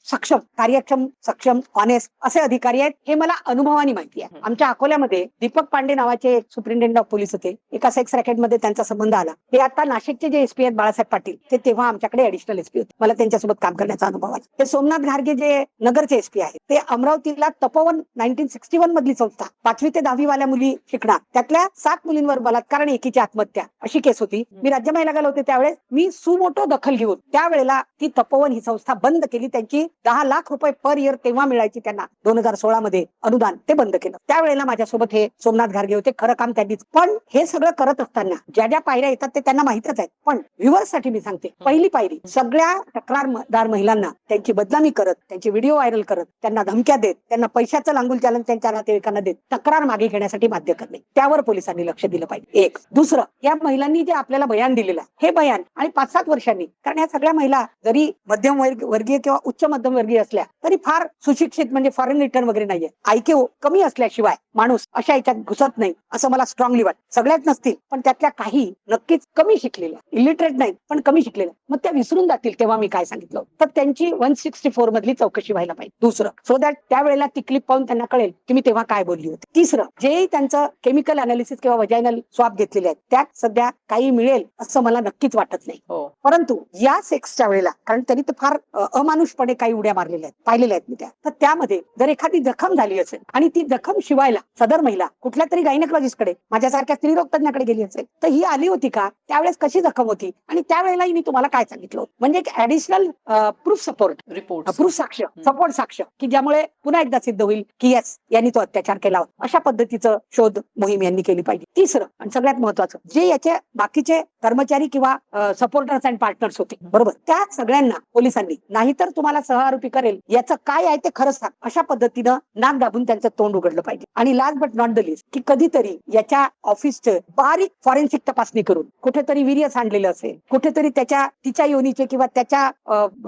सक्षम, कार्यक्षम, सक्षम, ऑनेस्ट असे अधिकारी आहेत हे मला अनुभवाने माहिती आहे. आमच्या अकोल्यामध्ये दीपक पांडे नावाचे सुप्रिंटेंडेंट ऑफ पोलीस होते, एका सेक्स रॅकेटमध्ये त्यांचा संबंध आला. हे आता नाशिकचे जे एसपी आहेत बाळासाहेब पाटील, ते तेव्हा आमच्याकडे ऍडिशनल एसपी होते, मला त्यांच्यासोबत काम करण्याचा अनुभव आहे. ते सोमनाथ घारगे जे नगरचे एसपी आहेत, ते अमरावतीला तपोवन 1961 मधली संस्था, 5वी ते 10वी वाल्या मुली शिकणार, त्यातल्या 7 मुलींवर बलात्कार आणि एकीची आत्महत्या अशी केस होती. मी राज्य महिला गेले होते त्यावेळेस, मी सुमोटो दखल घेऊन त्यावेळेला ती तपोवन ही संस्था बंद केली. त्यांची 10 लाख रुपये पर इयर तेव्हा मिळायची त्यांना 2016 मध्ये अनुदान, ते बंद केलं. त्यावेळेला माझ्यासोबत हे सोमनाथ घारगे होते, खरं काम त्यांनीच. पण हे सगळं करत असताना ज्या ज्या पायऱ्या येतात ते त्यांना माहितच आहेत, पण व्ह्युअर्स साठी मी सांगते, पहिली पायरी सगळ्या तक्रारदार महिलांना त्यांची बदनामी करत, त्यांचे व्हिडिओ व्हायरल करत, त्यांना धमक्या देत, त्यांना पैशाचं लांगुल चालन त्यांच्या नातेवाईकांना देत तक्रार मागे घेण्यासाठी बाध्य करणे, त्यावर पोलिसांनी लक्ष दिलं पाहिजे. एक. दुसरं, या महिलांनी जे आपल्याला बयान दिलेलं हे बयान आणि 5-7 वर्षांनी, कारण या सगळ्या महिला जरी मध्यम वर्गीय किंवा उच्च मध्यम वर्गीय असल्या तरी फार सुशिक्षित म्हणजे फॉरेन रिटर्न वगैरे नाहीये. IQ कमी असल्याशिवाय माणूस अशा याच्यात घुसत नाही असं मला स्ट्रॉंगली वाटतं. सगळ्याच नसतील पण त्यातल्या काही नक्कीच कमी शिकलेल्या, इलिटरेट नाहीत पण कमी शिकलेल्या, मग त्या विसरून जातील तेव्हा मी काय सांगितलं. तर त्यांची 164 मधली चौकशी व्हायला पाहिजे. दुसरं, सो दॅट त्यावेळेला ती क्लिप पाहून त्यांना कळेल की मी तेव्हा काय बोलली होती. तिसरं, जे त्यांचं केमिकल अनालिसिस किंवा वजायनल स्वाब घेतलेले आहेत त्यात सध्या काही मिळेल असं मला नक्कीच वाटत नाही. परंतु या सेक्सच्या वेळेला, कारण त्यांनी तर फार अमानुषपणे काही उड्या मारलेल्या आहेत, पाहिलेल्या आहेत मी त्या, तर त्यामध्ये जर एखादी जखम झाली असेल आणि ती जखम शिवायला सदर महिला कुठल्या तरी गायनेकॉलॉजिस्टकडे, माझ्यासारख्या स्त्रीरोग तज्ञाकडे गेली असेल, तर ही आली होती का, त्यावेळेस कशी जखम होती आणि त्यावेळेलाही मी तुम्हाला काय सांगितलं, म्हणजे एक ऍडिशनल प्रूफ सपोर्ट, प्रूफ साक्ष, सपोर्ट साक्ष, की ज्यामुळे पुन्हा एकदा सिद्ध होईल की येस यांनी तो अत्याचार केला होता. अशा पद्धतीचं शोध मोहीम यांनी केली पाहिजे. तिसरं आणि सगळ्यात महत्वाचं, जे याचे बाकीचे कर्मचारी किंवा सपोर्टर्स अँड पार्टनर्स होते, बरोबर, त्या सगळ्यांना पोलिसांनी नाहीतर तुम्हाला सहआरोपी करेल याचं काय आहे ते खरं सांग अशा पद्धतीनं नाक दाबून त्यांचं तोंड उघडलं पाहिजे. आणि last but not the list, की कधीतरी याच्या ऑफिसचे बारीक फॉरेन्सिक तपासणी करून कुठेतरी वीर्य सांडलेलं असेल, कुठेतरी तिच्या योनीचे किंवा त्याच्या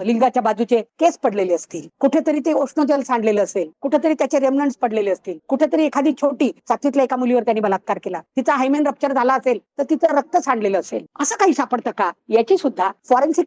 लिंगाच्या बाजूचे केस पडलेले असतील, कुठेतरी ते उष्णजल सांडलेलं असेल, कुठेतरी त्याचे रेमनंट्स पडलेले असतील, कुठेतरी एखादी छोटी 7वीतल्या एका मुलीवर त्यांनी बलात्कार केला, तिचा हायमेन रप्चर झाला असेल तर तिचं रक्त सांडलेलं असेल, असं काही सापडतं का, याची सुद्धा फॉरेन्सिक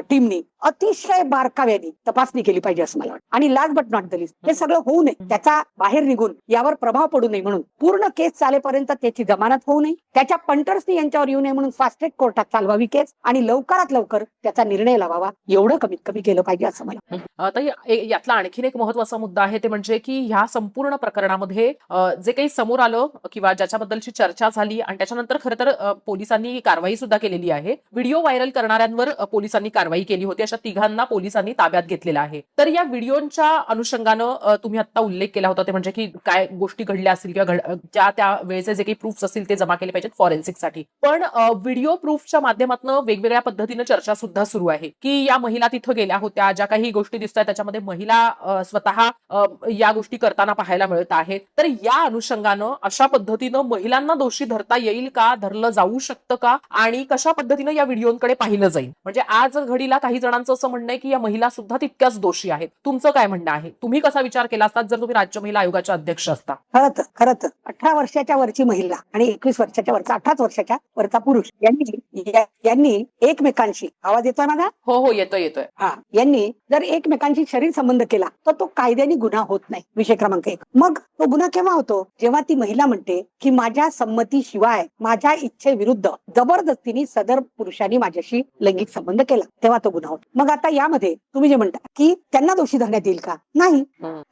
टीमनी अतिशय बारकाव्याने तपासणी केली पाहिजे असं मला वाटतं. आणि last but not the list, हे सगळं होऊ नये, त्याचा बाहेर निघून यावर प्रभाव पडू नये म्हणून पूर्ण केस चालेपर्यंत त्याची जमानत होऊ नये, त्याच्या पंटर्सनी यांच्यावर येऊ नये म्हणून फास्ट ट्रॅक कोर्टात चालवावी केस आणि लवकरात लवकर त्याचा निर्णय लावावा, एवढं कमीत कमी केलं पाहिजे असं मला. यातला आणखीन एक महत्वाचा मुद्दा आहे ते म्हणजे की ह्या संपूर्ण प्रकरणामध्ये जे काही समोर आलं किंवा ज्याच्याबद्दलची चर्चा झाली आणि त्याच्यानंतर खरं तर पोलिसांनी कारवाई सुद्धा केलेली आहे. व्हिडिओ व्हायरल करणाऱ्यांवर पोलिसांनी कारवाई केली होती. अशा तिघांना पोलिसांनी ताब्यात घेतलेलं आहे. तर या व्हिडिओच्या अनुषंगानं तुम्ही आता उल्लेख केला होता ते म्हणजे की काय गोष्टी घडल्या असतील किंवा त्या वेळेचे जे काही प्रूफ्स असतील ते जमा केले पाहिजेत फॉरेन्सिकसाठी. पण व्हिडिओ प्रूफच्या माध्यमातून वेगवेगळ्या पद्धतीनं चर्चा सुद्धा सुरू आहे की या महिला तिथं गेल्या होत्या, ज्या काही गोष्टी दिसतात त्याच्यामध्ये महिला स्वतः या गोष्टी करताना पाहायला मिळत आहेत. तर या अनुषंगानं अशा पद्धतीनं महिलांना दोषी धरता येईल का, धरलं जाऊ शकतं का आणि कशा पद्धतीनं या व्हिडिओकडे पाहिलं जाईल. म्हणजे आज घडीला काही जणांचं असं म्हणणं आहे की या महिला सुद्धा तितक्याच दोषी आहेत. तुमचं काय म्हणणं आहे, तुम्ही कसा विचार केला असतात जर तुम्ही राज्य महिला आयोगाच्या अध्यक्ष असता. खरंच 18 वर्षाच्या वरची महिला आणि 21 वर्षाच्या वरचा 18 वर्षाच्या वरचा पुरुष यांनी एकमेकांशी, आवाज येतोय माझा? हो येतोय. यांनी जर एकमेकांशी शरीर संबंध केला तर तो कायद्याने गुन्हा होत नाही. विषय क्रमांक 1. मग तो गुन्हा केव्हा होतो, जेव्हा ती महिला म्हणते की माझ्या संमतीशिवाय, माझ्या इच्छेविरुद्ध जबरदस्तीने सदर पुरुषांनी माझ्याशी लैंगिक संबंध केला, तेव्हा तो गुन्हा होतो. मग आता यामध्ये तुम्ही जे म्हणता की त्यांना दोषी धरण्यात येईल का, नाही.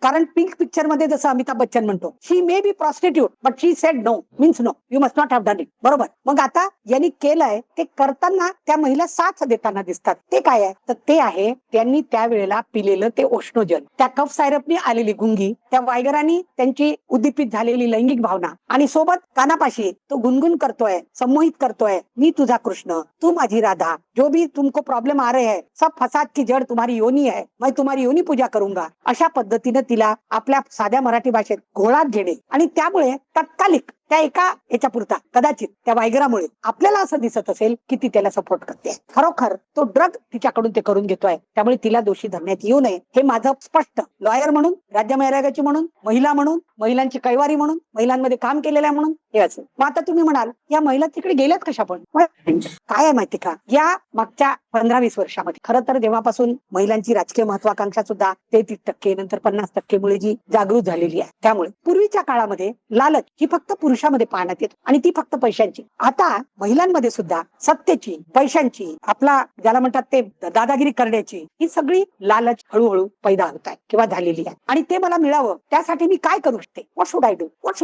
कारण पिंक पिक्चर मध्ये जसं अमिताभ बच्चन म्हणतो, she may be prostitute but she said no means no, you must not have done it, बरोबर. मग आता यांनी केलंय ते करताना त्या महिला साथ देताना दिसतात. ते काय आहे, तर ते आहे त्यांनी त्यावेळेला पिलेलं ते उष्णजल, त्या कफ सायरपनी आलेली गुंगी, त्या वायगरांनी त्यांची उद्दीपित झालेली लैंगिक भावना आणि सोबत कानापाशी तो गुणगुण करतोय, संमोहित करतोय, मी तुझा कृष्ण, तू माझी राधा, जो भी तुमको प्रॉब्लेम आ रहे हैं सब फसाद की जड़ तुम्हारी योनी है, मैं तुम्हारी योनी पूजा करूंगा, अशा पद्धतीने तिला आपल्या साध्या मराठी भाषेत घोळात घेणे आणि त्यामुळे तात्कालिक त्या एका याच्या पुरता कदाचित त्या वायगरामुळे आपल्याला असं दिसत असेल की ती त्याला सपोर्ट करते. खरोखर तो ड्रग तिच्याकडून ते करून घेतोय, त्यामुळे तिला दोषी धरण्यात येऊ नये हे माझं स्पष्ट, लॉयर म्हणून, राज्य महिला आयोगाची म्हणून, महिला म्हणून, महिलांची कैवारी म्हणून, महिलांमध्ये काम केलेल्या म्हणून हे असेल. मग आता तुम्ही म्हणाल या महिला तिकडे गेल्यात कशा, पण काय आहे माहिती का, या मागच्या 15-20 वर्षामध्ये खरं तर जेव्हापासून महिलांची राजकीय महत्वाकांक्षा सुद्धा 33% नंतर 50% मुळे जी जागृत झालेली आहे, त्यामुळे पूर्वीच्या काळामध्ये लालच ही फक्त पुरुषामध्ये पाहण्यात येत आणि ती फक्त पैशांची. आता महिलांमध्ये सुद्धा सत्तेची, पैशांची, आपला ज्याला म्हणतात ते दादागिरी करण्याची ही सगळी लालच हळूहळू पैदा होत आहे किंवा झालेली आहे. आणि ते मला मिळावं त्यासाठी मी काय करू शकते, व्हॉट शुड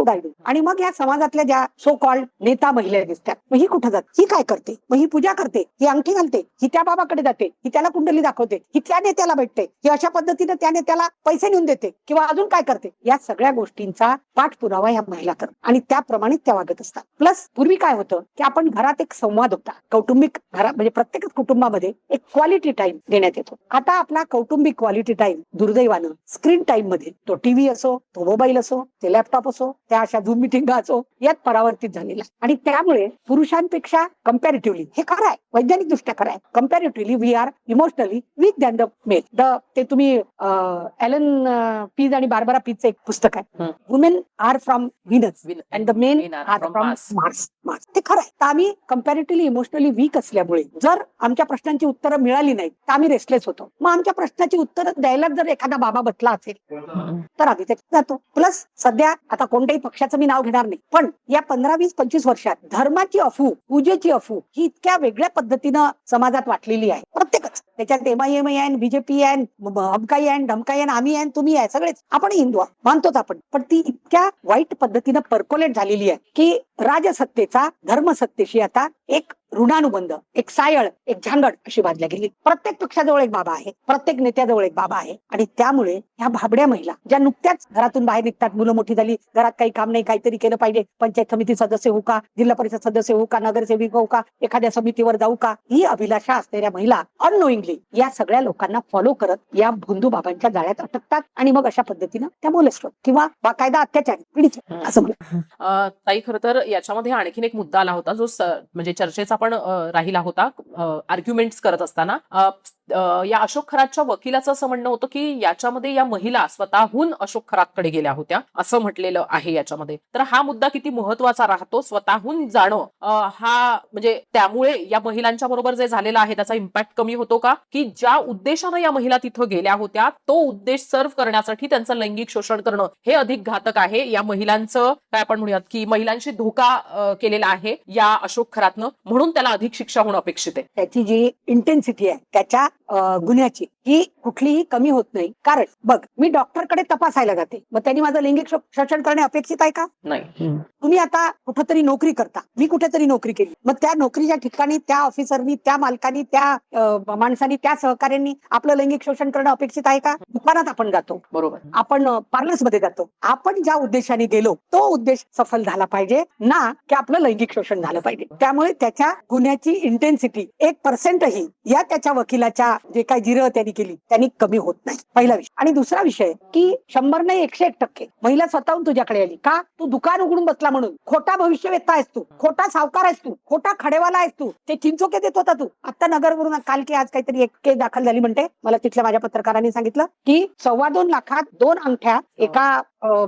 आय डू. आणि मग या समाजातल्या ज्या सो कॉल्ड नेता महिला दिसतात, मग ही कुठं जाते, ही काय करते, मग ही पूजा करते, ही अंगठी घालते, ही त्या बाबाकडे जाते, ही त्याला कुंडली दाखवते, ही त्या नेत्याला भेटते, ही अशा पद्धतीने त्या नेत्याला पैसे नेऊन देते किंवा अजून काय करते. या सगळ्या गोष्टींचा पाठपुरावा या महिला करतात आणि त्याप्रमाणे त्या वागत असतात. प्लस पूर्वी काय होतं की आपण घरात एक संवाद होता, कौटुंबिक घरात म्हणजे प्रत्येक कुटुंबामध्ये एक क्वालिटी टाइम देण्यात येतो. आता आपला कौटुंबिक क्वालिटी टाइम दुर्दैवानं स्क्रीन टाइम मध्ये तो टीव्ही असो, तो मोबाईल असो, ते लॅपटॉप असो, त्या अशा झूम मिटिंग असो, यात परावर्तित झालेला आहे. आणि त्यामुळे पुरुषांपेक्षा कम्पॅरेटिव्हली हे खरं आहे, वैज्ञानिक दृष्ट्या खरं आहे, comparatively we are emotionally weak than the male. ते तुम्ही एलन पीज आणि बार्बरा पीजचं एक पुस्तक आहे, women are from Venus and the men are from Mars. ते खरं आहे. तर आम्ही कम्पॅरेटिव्हली इमोशनली वीक असल्यामुळे जर आमच्या प्रश्नांची उत्तरं मिळाली नाहीत तर आम्ही रेस्टलेस होतो. मग आमच्या प्रश्नाची उत्तरं द्यायला जर एखादा बाबा बसला असेल तर आम्ही त्याच्यात जातो. प्लस सध्या आता कोणत्याही पक्षाचं मी नाव घेणार नाही, पण या 15, 20, 25 वर्षात धर्माची अफू, पूजेची अफू ही इतक्या वेगळ्या पद्धतीनं समाजात वाटलेली आहे. प्रत्येकच त्याच्यात MIM आहे, बीजेपी आहे, अमकाई आहे, ढमकाई आहे, आम्ही आहे, तुम्ही आहे, सगळेच आपण हिंदू मानतोच आपण. पण ती इतक्या वाईट पद्धतीनं पर्कोलेट झालेली आहे की राजसत्तेचा धर्मसत्तेशी आता एक ऋणानुबंध, एक सायळ, एक झांगड अशी बांधल्या गेली. प्रत्येक पक्षाजवळ एक बाबा आहे, प्रत्येक नेत्याजवळ एक बाबा आहे. आणि त्यामुळे ह्या भाबड्या महिला ज्या नुकत्याच घरातून बाहेर निघतात, मुलं मोठी झाली, घरात काही काम नाही, काहीतरी केलं पाहिजे, पंचायत समिती सदस्य होऊ का, जिल्हा परिषद सदस्य होऊ का, नगरसेविका होऊ का, एखाद्या समितीवर जाऊ का, ही अभिलाषा असलेल्या महिला अननोईंगली या सगळ्या लोकांना फॉलो करत या भोंदू बाबांच्या जाळ्यात अटकतात आणि मग अशा पद्धतीनं त्या मोलेस्ट किंवा बाकायदा अत्याचारी पीडित असं म्हणतात. ताई, खरं तर याच्यामध्ये आणखीन एक मुद्दा आला होता जो म्हणजे चर्चेचा पण राहिला होता आर्ग्युमेंट्स करत असताना. या अशोक खरातच्या वकिलाचं असं म्हणणं होतं की याच्यामध्ये या महिला स्वतःहून अशोक खरातकडे गेल्या होत्या असं म्हटलेलं आहे याच्यामध्ये. तर हा मुद्दा किती महत्वाचा राहतो, स्वतःहून जाणं हा म्हणजे त्यामुळे या महिलांच्या बरोबर जे झालेलं आहे त्याचा इम्पॅक्ट कमी होतो का, की ज्या उद्देशानं या महिला तिथं गेल्या होत्या तो उद्देश सर्व करण्यासाठी त्यांचं लैंगिक शोषण करणं हे अधिक घातक आहे. या महिलांचं काय आपण म्हणूयात की महिलांशी धोका केलेला आहे या अशोक खरातनं, म्हणून त्याला अधिक शिक्षा होणं अपेक्षित आहे. त्याची जी इंटेन्सिटी आहे त्याच्या गुन्ह्याची ही कुठलीही कमी होत नाही. कारण बघ, मी डॉक्टरकडे तपासायला जाते, मग त्यांनी माझं लैंगिक शोषण करणे अपेक्षित आहे का? नाही. तुम्ही आता कुठेतरी नोकरी करता, मी कुठेतरी नोकरी केली, मग त्या नोकरीच्या ठिकाणी त्या ऑफिसरनी, त्या मालकानी, त्या माणसानी, त्या सहकार्यांनी आपलं लैंगिक शोषण करणं अपेक्षित आहे का? दुकानात आपण जातो, बरोबर, आपण पार्लर्स मध्ये जातो, आपण ज्या उद्देशाने गेलो तो उद्देश सफल झाला पाहिजे ना की आपलं लैंगिक शोषण झालं पाहिजे. त्यामुळे त्याच्या गुन्ह्याची इंटेन्सिटी 1% या त्याच्या वकिलाच्या जे काही जिरं त्यांनी केली त्यांनी कमी होत नाही, पहिला विषय. आणि दुसरा विषय की 100 नाही 101% महिला स्वतःहून तुझ्याकडे आली का, तू दुकान उघडून बसला म्हणून, खोटा भविष्यवेत्ता आहेस तू, खोटा सावकार आहेस तू, खोटा खडेवाला आहेस तू, ते चिंचोके देत होता तू. आता नगरवरून काल की आज काहीतरी एक केस दाखल झाली म्हणते, मला तिथल्या माझ्या पत्रकारांनी सांगितलं की 2.25 लाखात 2 अंगठ्या एका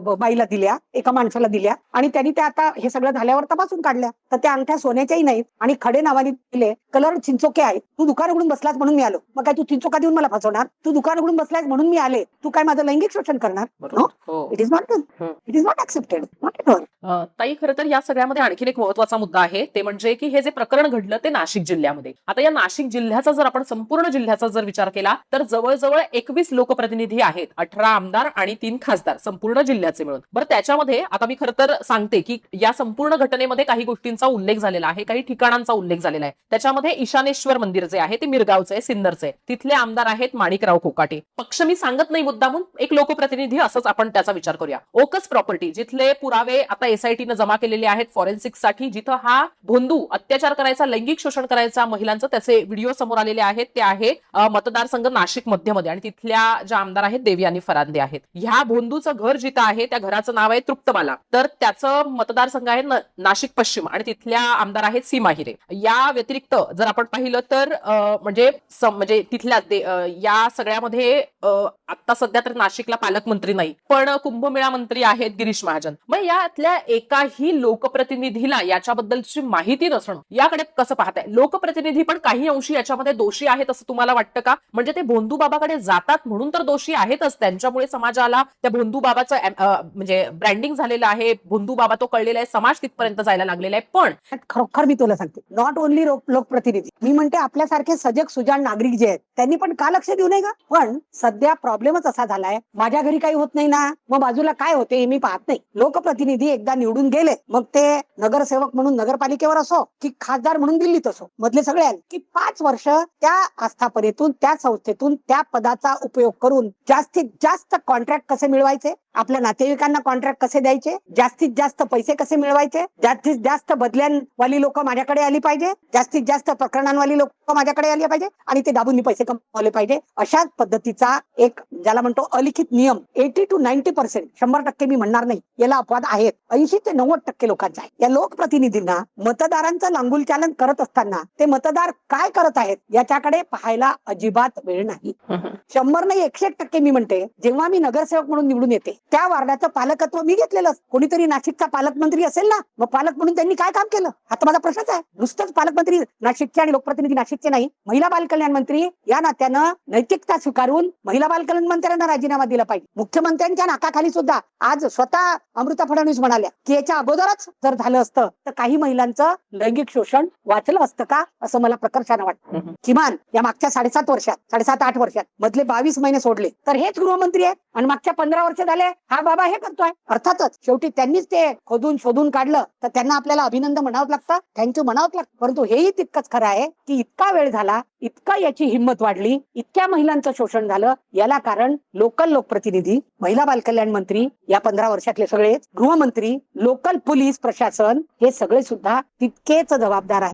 बाईला दिल्या, एका माणसाला दिल्या आणि त्यांनी त्या आता हे सगळं झाल्यावर तपासून काढल्या, तर त्या अंगठ्या सोन्याच्याही नाहीत आणि खडे नावाने दिले, कलर चिंचोके आहेत. तू दुकान उघडून बसलास म्हणून मी आलो, मग काय तू चिंचोका देऊन मला फसवणार? तू दुकान उघडून बसलास म्हणून मी आले, तू काय माझं लैंगिक शोषण करणार? It is not it is not accepted. ताई, खरं तर या सगळ्यामध्ये आणखीन एक महत्वाचा मुद्दा आहे, ते म्हणजे की हे जे प्रकरण घडलं ते नाशिक जिल्ह्यामध्ये. आता या नाशिक जिल्ह्याचा जर आपण संपूर्ण जिल्ह्याचा जर विचार केला तर जवळजवळ 21 लोकप्रतिनिधी आहेत, 18 आमदार आणि 3 खासदार संपूर्ण जिल्ह्याचे मिळून. बरं, त्याच्यामध्ये आता मी खरं तर सांगते की या संपूर्ण घटनेमध्ये काही गोष्टींचा उल्लेख झालेला आहे, काही ठिकाणांचा उल्लेख झालेला आहे. त्याच्यामध्ये ईशानेश्वर मंदिर जे आहे ते मिरगावचं आहे, सिन्नरचे. तिथले आमदार आहेत माणिकराव कोकाटे. पक्ष मी सांगत नाही मुद्दामून, एक लोकप्रतिनिधी असंच आपण त्याचा विचार करूया. ओकस प्रॉपर्टी, जिथले पुरावे आता SITनं जमा केलेले आहेत फॉरेन्सिक्ससाठी, जिथं हा भोंदू अत्याचार करायचा, लैंगिक शोषण करायचा महिलांचं, त्याचे व्हिडिओ समोर आलेले आहेत. ते आहे मतदारसंघ नाशिक मध्यमध्ये आणि तिथल्या ज्या आमदार आहेत देवयानी फरांदे आहेत. ह्या भोंदूचं घर जिथं आहे त्या घराचं नाव आहे तृप्तबाला, तर त्याचं मतदारसंघ आहे नाशिक पश्चिम आणि तिथल्या आमदार आहेत सीमा हिरे. या व्यतिरिक्त जर आपण पाहिलं तर म्हणजे तिथल्या या सगळ्यामध्ये आता सध्या तर नाशिकला पालकमंत्री नाही, पण कुंभमेळा मंत्री आहेत गिरीश महाजन. मग यातल्या एकाही लोकप्रतिनिधीला याच्याबद्दलची माहिती नसणं, याकडे कसं पाहताय? लोकप्रतिनिधी पण काही अंशी याच्यामध्ये दोषी आहेत असं तुम्हाला वाटतं का? म्हणजे ते भोंदू बाबाकडे जातात म्हणून तर दोषी आहेतच, त्यांच्यामुळे समाजाला त्या भोंदू बाबाचं म्हणजे ब्रँडिंग झालेलं आहे, भोंदू बाबा तो कळलेला आहे, समाज तिथपर्यंत जायला लागलेला आहे. पण खरोखर मी तुला सांगते, नॉट ओनली लोकप्रतिनिधी, मी म्हणते आपल्यासारखे सजग सुजाण नागरिक जे आहेत त्यांनी पण का लक्ष देऊ नये का? पण सध्या प्रॉब्लेमच असा झालाय, माझ्या घरी काही होत नाही ना, मग बाजूला काय होते हे मी पाहत नाही. लोकप्रतिनिधी एकदा निवडून गेले, मग ते नगरसेवक म्हणून नगरपालिकेवर असो की खासदार म्हणून दिल्लीत असो, मधले सगळे की 5 वर्ष त्या आस्थापनेतून, त्या संस्थेतून, त्या पदाचा उपयोग करून जास्तीत जास्त कॉन्ट्रॅक्ट कसे मिळवायचे आपल्या नातेवाईकांना कॉन्ट्रॅक्ट कसे द्यायचे, जास्तीत जास्त पैसे कसे मिळवायचे, जास्तीत जास्त बदल्यांवाली लोक माझ्याकडे आली पाहिजे, जास्तीत जास्त प्रकरणांवाली लोक माझ्याकडे आली पाहिजे आणि ते दाबून पैसे कमवले पाहिजे. अशाच पद्धतीचा एक ज्याला म्हणतो अलिखित नियम 80 to 90%, 100% मी म्हणणार नाही, याला अपवाद आहेत, 80 ते 90% लोकांचा आहे. या लोकप्रतिनिधींना मतदारांचं लांगुलचालन करत असताना ते मतदार काय करत आहेत याच्याकडे पाहायला अजिबात वेळ नाही. 100 नाही 101% मी म्हणते, जेव्हा मी नगरसेवक म्हणून निवडून येते त्या वार्डाचं पालकत्व मी घेतलेलं. कोणीतरी नाशिकचा पालकमंत्री असेल ना, मग पालक म्हणून त्यांनी काय काम केलं आता माझा प्रश्नच आहे. नुसतंच पालकमंत्री नाशिकचे आणि लोकप्रतिनिधी नाशिकचे नाही, महिला बाल कल्याण मंत्री या नात्यानं नैतिकता स्वीकारून महिला बाल कल्याण मंत्र्यांना राजीनामा दिला पाहिजे. मुख्यमंत्र्यांच्या नाकाखाली सुद्धा आज स्वतः अमृता फडणवीस म्हणाल्या की याच्या अगोदरच जर झालं असतं तर काही महिलांचं लैंगिक शोषण वाचलं असतं का, असं मला प्रकर्षानं वाटतं. किमान या मागच्या 7.5 वर्षात मधले 22 महिने सोडले तर हेच गृहमंत्री आहेत आणि मागच्या 15 वर्ष झाले हा बाबा हे करतोय. अर्थातच शेवटी त्यांनीच ते खोदून शोधून काढलं तर त्यांना आपल्याला अभिनंदन म्हणावं लागतं, थँक्यू म्हणावं लागतं. परंतु हेही तितकंच खरं आहे की इतका वेळ झाला, इतका याची हिंमत वाढली, इतक्या महिलांचं शोषण झालं, याला कारण लोकल लोकप्रतिनिधी, महिला बाल कल्याण मंत्री या 15 वर्षातले सगळे, गृहमंत्री, लोकल पोलीस प्रशासन, हे सगळे सुद्धा तितकेच जबाबदार आहेत.